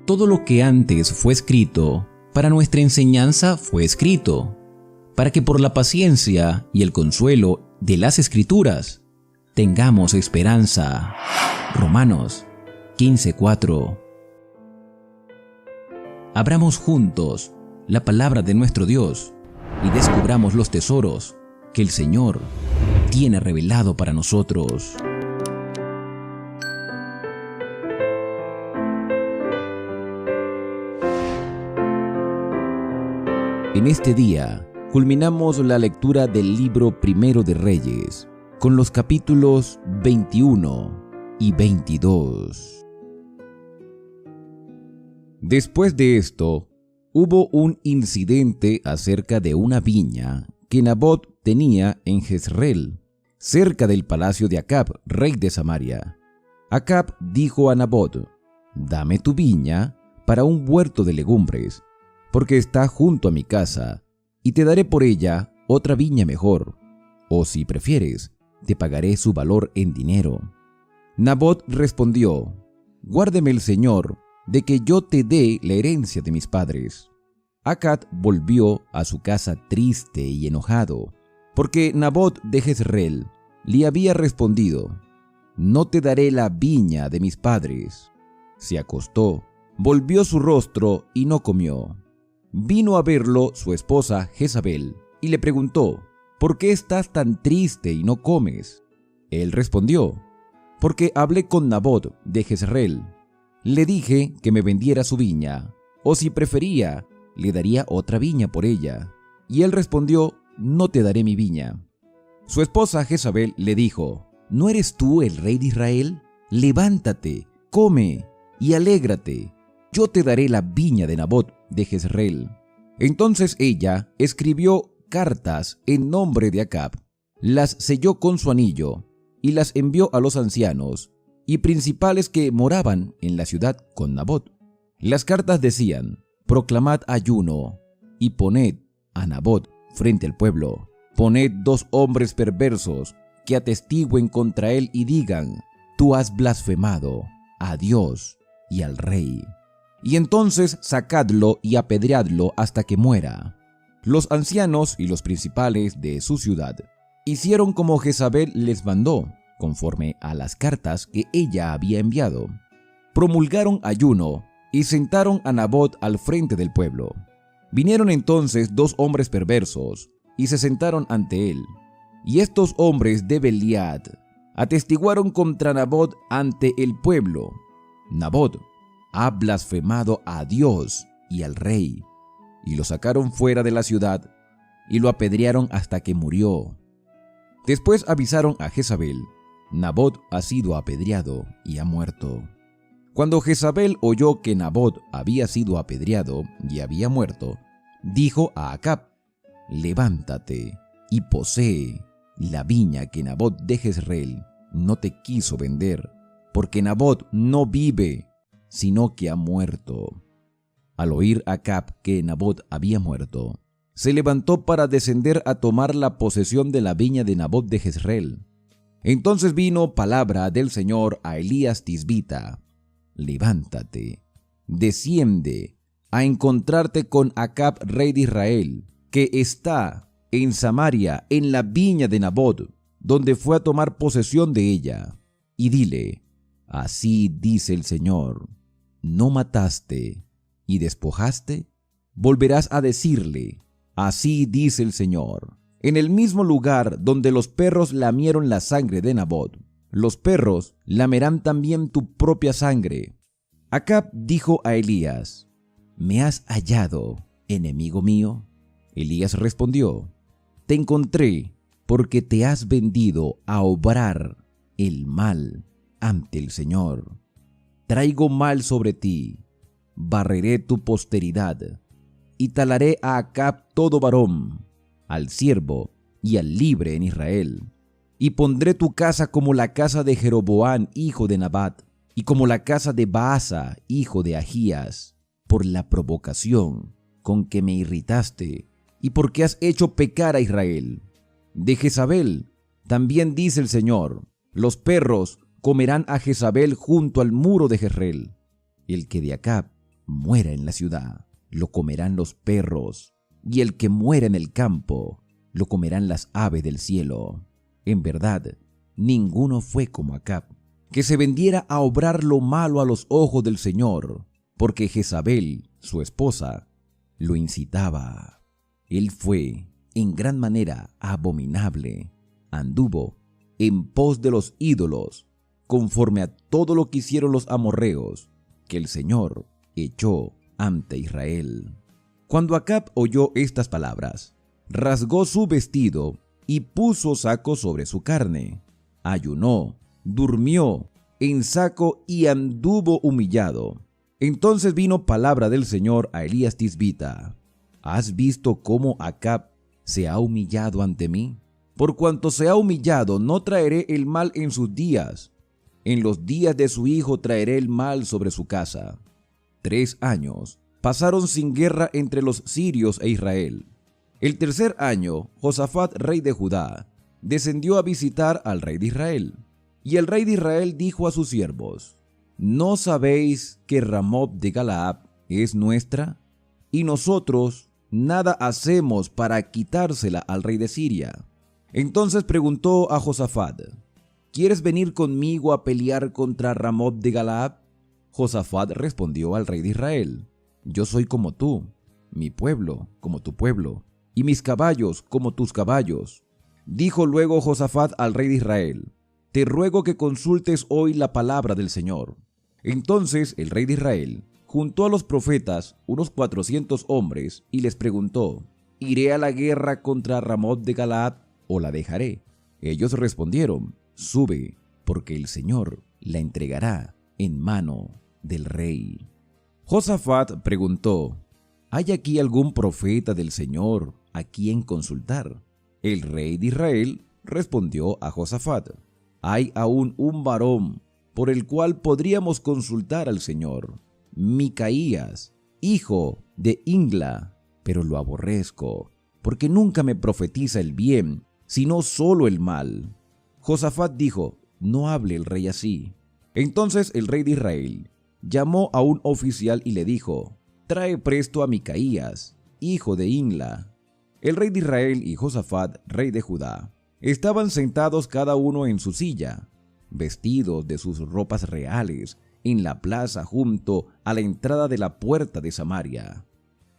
Todo lo que antes fue escrito, para nuestra enseñanza fue escrito, para que por la paciencia y el consuelo de las Escrituras tengamos esperanza. Romanos 15:4. Abramos juntos la palabra de nuestro Dios y descubramos los tesoros que el Señor tiene revelado para nosotros. En este día, culminamos la lectura del libro Primero de Reyes, con los capítulos 21 y 22. Después de esto, hubo un incidente acerca de una viña que Nabot tenía en Jezreel, cerca del palacio de Acab, rey de Samaria. Acab dijo a Nabot: «Dame tu viña para un huerto de legumbres, porque está junto a mi casa, y te daré por ella otra viña mejor, o si prefieres, te pagaré su valor en dinero». Nabot respondió: «Guárdeme el Señor de que yo te dé la herencia de mis padres». Acab volvió a su casa triste y enojado, porque Nabot de Jezreel le había respondido: «No te daré la viña de mis padres». Se acostó, volvió su rostro y no comió. Vino a verlo su esposa Jezabel y le preguntó: «¿Por qué estás tan triste y no comes?». Él respondió: «Porque hablé con Nabot de Jezreel. Le dije que me vendiera su viña, o si prefería, le daría otra viña por ella. Y él respondió: no te daré mi viña». Su esposa Jezabel le dijo: «¿No eres tú el rey de Israel? Levántate, come y alégrate. Yo te daré la viña de Nabot de Jezreel». Entonces ella escribió cartas en nombre de Acab, las selló con su anillo y las envió a los ancianos y principales que moraban en la ciudad con Nabot. Las cartas decían: «Proclamad ayuno y poned a Nabot frente al pueblo. Poned 2 hombres perversos que atestigüen contra él y digan: tú has blasfemado a Dios y al rey. Y entonces sacadlo y apedreadlo hasta que muera». Los ancianos y los principales de su ciudad hicieron como Jezabel les mandó, conforme a las cartas que ella había enviado. Promulgaron ayuno y sentaron a Nabot al frente del pueblo. Vinieron entonces 2 hombres perversos y se sentaron ante él. Y estos hombres de Beliad atestiguaron contra Nabot ante el pueblo: «Nabot ha blasfemado a Dios y al rey». Y lo sacaron fuera de la ciudad y lo apedrearon hasta que murió. Después avisaron a Jezabel: «Nabot ha sido apedreado y ha muerto». Cuando Jezabel oyó que Nabot había sido apedreado y había muerto, dijo a Acab: «Levántate y posee la viña que Nabot de Jezreel no te quiso vender, porque Nabot no vive, sino que ha muerto». Al oír Acab que Nabot había muerto, se levantó para descender a tomar la posesión de la viña de Nabot de Jezreel. Entonces vino palabra del Señor a Elías Tisbita: «Levántate, desciende a encontrarte con Acab, rey de Israel, que está en Samaria, en la viña de Nabot, donde fue a tomar posesión de ella. Y dile: así dice el Señor, ¿no mataste y despojaste? Volverás a decirle: así dice el Señor, en el mismo lugar donde los perros lamieron la sangre de Nabot, los perros lamerán también tu propia sangre». Acab dijo a Elías: «¿Me has hallado, enemigo mío?». Elías respondió: «Te encontré porque te has vendido a obrar el mal ante el Señor. Traigo mal sobre ti, barreré tu posteridad, y talaré a Acab todo varón, al siervo y al libre en Israel. Y pondré tu casa como la casa de Jeroboam, hijo de Nabat, y como la casa de Baasa, hijo de Ahías, por la provocación con que me irritaste, y porque has hecho pecar a Israel. De Jezabel también dice el Señor: los perros comerán a Jezabel junto al muro de Jezreel. El que de Acab muera en la ciudad, lo comerán los perros, y el que muera en el campo, lo comerán las aves del cielo. En verdad, ninguno fue como Acab, que se vendiera a obrar lo malo a los ojos del Señor, porque Jezabel, su esposa, lo incitaba. Él fue, en gran manera, abominable. Anduvo en pos de los ídolos, conforme a todo lo que hicieron los amorreos, que el Señor echó ante Israel. Cuando Acab oyó estas palabras, rasgó su vestido y puso saco sobre su carne. Ayunó, durmió en saco y anduvo humillado. Entonces vino palabra del Señor a Elías Tisbita: ¿Has visto cómo Acab se ha humillado ante mí? Por cuanto se ha humillado, no traeré el mal en sus días. En los días de su hijo traeré el mal sobre su casa. 3 años pasaron sin guerra entre los sirios e Israel. El tercer año, Josafat, rey de Judá, descendió a visitar al rey de Israel. Y el rey de Israel dijo a sus siervos: ¿No sabéis que Ramot de Galaad es nuestra? Y nosotros nada hacemos para quitársela al rey de Siria. Entonces preguntó a Josafat: ¿Quieres venir conmigo a pelear contra Ramot de Galaad? Josafat respondió al rey de Israel: Yo soy como tú, mi pueblo como tu pueblo, y mis caballos como tus caballos. Dijo luego Josafat al rey de Israel: Te ruego que consultes hoy la palabra del Señor. Entonces el rey de Israel juntó a los profetas, unos 400 hombres, y les preguntó: ¿Iré a la guerra contra Ramot de Galaad o la dejaré? Ellos respondieron: Sube, porque el Señor la entregará en mano del rey. Josafat preguntó: ¿Hay aquí algún profeta del Señor a quien consultar? El rey de Israel respondió a Josafat: Hay aún un varón por el cual podríamos consultar al Señor, Micaías, hijo de Ingla, pero lo aborrezco, porque nunca me profetiza el bien, sino solo el mal. Josafat dijo: No hable el rey así. Entonces el rey de Israel llamó a un oficial y le dijo: Trae presto a Micaías, hijo de Ingla. El rey de Israel y Josafat, rey de Judá, estaban sentados cada uno en su silla, vestidos de sus ropas reales, en la plaza junto a la entrada de la puerta de Samaria.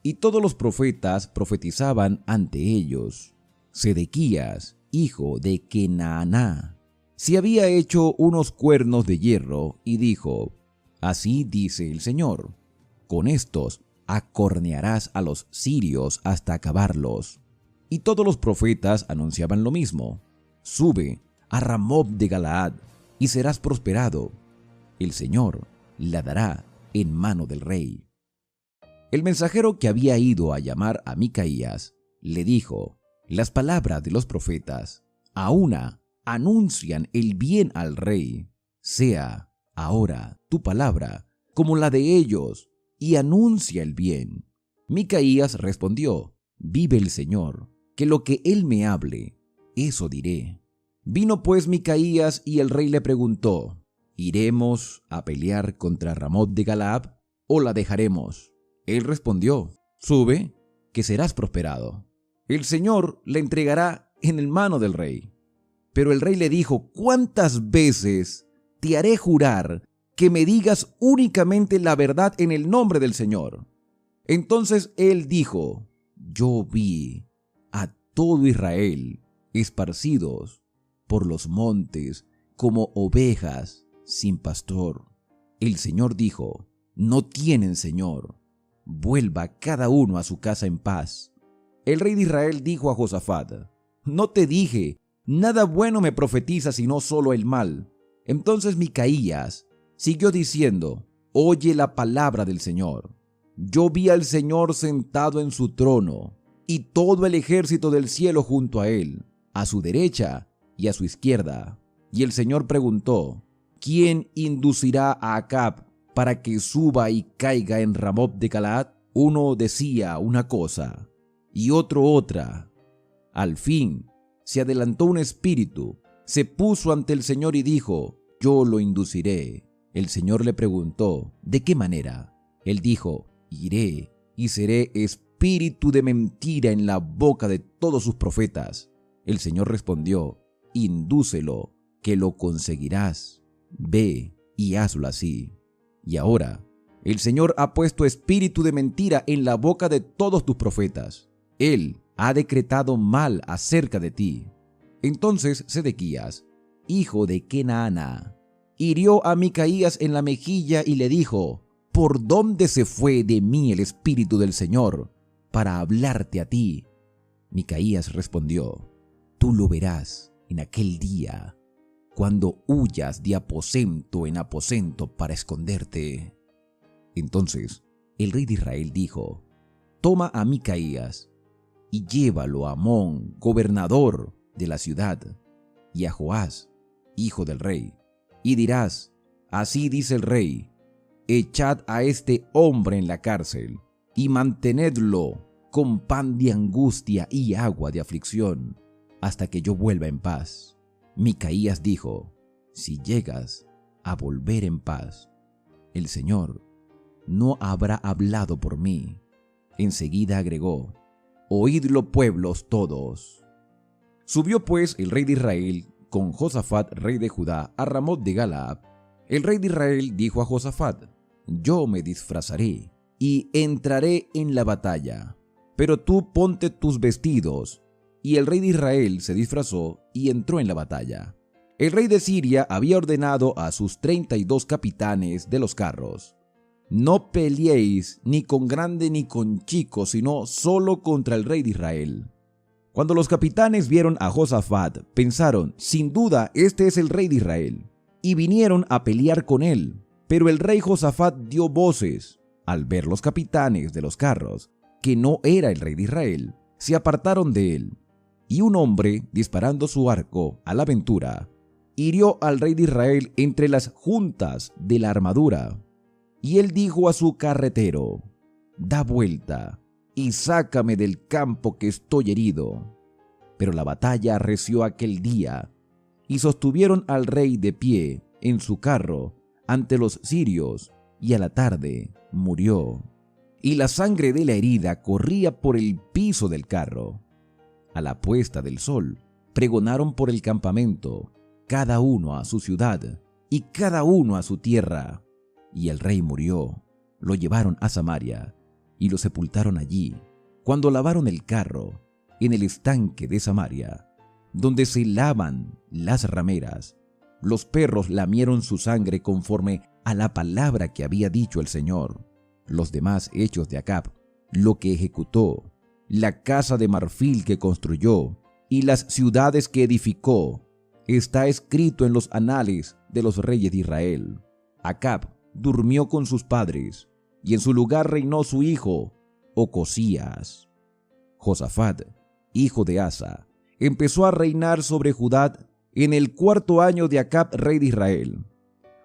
Y todos los profetas profetizaban ante ellos. Sedequías, hijo de Kenaaná, se había hecho unos cuernos de hierro y dijo: Así dice el Señor: Con estos acornearás a los sirios hasta acabarlos. Y todos los profetas anunciaban lo mismo: Sube a Ramot de Galaad y serás prosperado. El Señor la dará en mano del rey. El mensajero que había ido a llamar a Micaías le dijo: Las palabras de los profetas a una anuncian el bien al rey. Sea ahora tu palabra como la de ellos y anuncia el bien. Micaías respondió: Vive el Señor, que lo que él me hable, eso diré. Vino pues Micaías y el rey le preguntó: ¿Iremos a pelear contra Ramot de Galaad o la dejaremos? Él respondió: Sube, que serás prosperado. El Señor la entregará en el mano del rey. Pero el rey le dijo: ¿Cuántas veces te haré jurar que me digas únicamente la verdad en el nombre del Señor? Entonces él dijo: Yo vi a todo Israel esparcidos por los montes como ovejas sin pastor. El Señor dijo: No tienen señor. Vuelva cada uno a su casa en paz. El rey de Israel dijo a Josafat: ¿No te dije, nada bueno me profetiza sino solo el mal? Entonces Micaías siguió diciendo: Oye la palabra del Señor. Yo vi al Señor sentado en su trono, y todo el ejército del cielo junto a él, a su derecha y a su izquierda. Y el Señor preguntó: ¿Quién inducirá a Acab para que suba y caiga en Ramot de Galaad? Uno decía una cosa y otro otra. Al fin se adelantó un espíritu, se puso ante el Señor y dijo: Yo lo induciré. El Señor le preguntó: ¿De qué manera? Él dijo: iré y seré espíritu de mentira en la boca de todos sus profetas. El Señor respondió: indúcelo, que lo conseguirás. Ve y hazlo así. Y ahora, el Señor ha puesto espíritu de mentira en la boca de todos tus profetas. Él ha decretado mal acerca de ti. Entonces Sedequías, hijo de Kenaana, hirió a Micaías en la mejilla y le dijo: ¿por dónde se fue de mí el espíritu del Señor para hablarte a ti? Micaías respondió: tú lo verás en aquel día, cuando huyas de aposento en aposento para esconderte. Entonces el rey de Israel dijo: toma a Micaías y llévalo a Amón, gobernador de la ciudad, y a Joás, hijo del rey, y dirás: así dice el rey, echad a este hombre en la cárcel y mantenedlo con pan de angustia y agua de aflicción hasta que yo vuelva en paz. Micaías dijo: si llegas a volver en paz, el Señor no habrá hablado por mí. Enseguida agregó: oídlo, pueblos todos. Subió pues el rey de Israel con Josafat, rey de Judá, a Ramot de Galaad. El rey de Israel dijo a Josafat: yo me disfrazaré y entraré en la batalla, pero tú ponte tus vestidos. Y el rey de Israel se disfrazó y entró en la batalla. El rey de Siria había ordenado a sus 32 capitanes de los carros: no peleéis ni con grande ni con chico, sino solo contra el rey de Israel. Cuando los capitanes vieron a Josafat, pensaron: sin duda este es el rey de Israel, y vinieron a pelear con él. Pero el rey Josafat dio voces. Al ver los capitanes de los carros que no era el rey de Israel, se apartaron de él. Y un hombre, disparando su arco a la aventura, hirió al rey de Israel entre las juntas de la armadura. Y él dijo a su carretero: da vuelta y sácame del campo, que estoy herido. Pero la batalla arreció aquel día, y sostuvieron al rey de pie en su carro ante los sirios, y a la tarde murió. Y la sangre de la herida corría por el piso del carro. A la puesta del sol, pregonaron por el campamento, cada uno a su ciudad y cada uno a su tierra. Y el rey murió. Lo llevaron a Samaria y lo sepultaron allí. Cuando lavaron el carro en el estanque de Samaria, donde se lavan las rameras, los perros lamieron su sangre conforme a la palabra que había dicho el Señor. Los demás hechos de Acab, lo que ejecutó, la casa de marfil que construyó y las ciudades que edificó, está escrito en los anales de los reyes de Israel. Acab durmió con sus padres, y en su lugar reinó su hijo Ocosías. Josafat, hijo de Asa, empezó a reinar sobre Judá en el 4.º año de Acab, rey de Israel.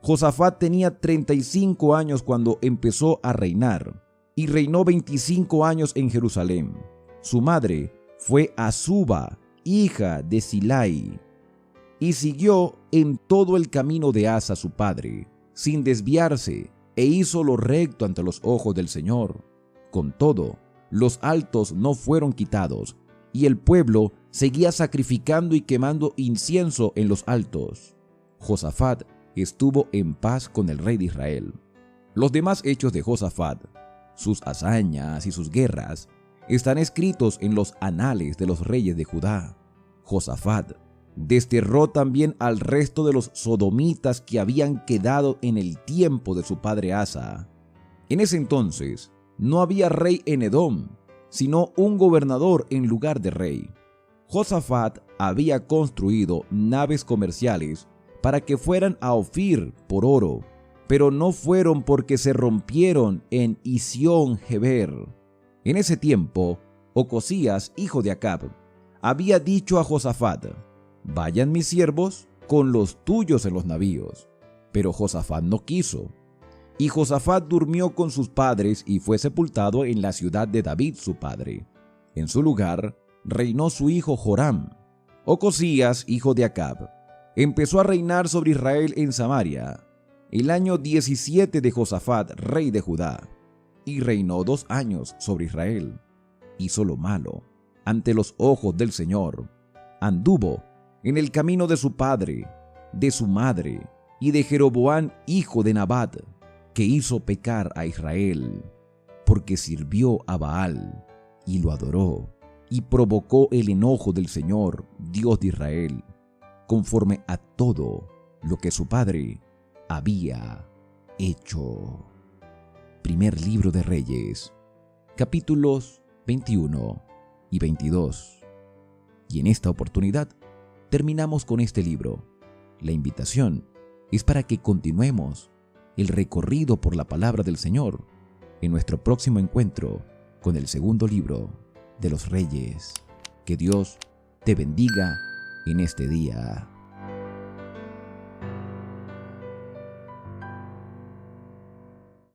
Josafat tenía 35 años cuando empezó a reinar, y reinó 25 años en Jerusalén. Su madre fue Azuba, hija de Silai, y siguió en todo el camino de Asa su padre, sin desviarse, e hizo lo recto ante los ojos del Señor. Con todo, los altos no fueron quitados, y el pueblo seguía sacrificando y quemando incienso en los altos. Josafat estuvo en paz con el rey de Israel. Los demás hechos de Josafat, sus hazañas y sus guerras, están escritos en los anales de los reyes de Judá. Josafat desterró también al resto de los sodomitas que habían quedado en el tiempo de su padre Asa. En ese entonces no había rey en Edom, sino un gobernador en lugar de rey. Josafat había construido naves comerciales para que fueran a Ofir por oro, pero no fueron porque se rompieron en Isión-Geber. En ese tiempo, Ocosías, hijo de Acab, había dicho a Josafat: vayan mis siervos con los tuyos en los navíos. Pero Josafat no quiso. Y Josafat durmió con sus padres y fue sepultado en la ciudad de David su padre. En su lugar reinó su hijo Joram. Ocosías, hijo de Acab, empezó a reinar sobre Israel en Samaria, el año 17 de Josafat, rey de Judá. y reinó 2 años sobre Israel. Hizo lo malo ante los ojos del Señor. Anduvo en el camino de su padre, de su madre y de Jeroboam hijo de Nabat, que hizo pecar a Israel, porque sirvió a Baal y lo adoró, y provocó el enojo del Señor, Dios de Israel, conforme a todo lo que su padre había hecho. Primer libro de Reyes, capítulos 21 y 22. Y en esta oportunidad terminamos con este libro. La invitación es para que continuemos el recorrido por la palabra del Señor en nuestro próximo encuentro con el segundo libro de los Reyes. Que Dios te bendiga en este día.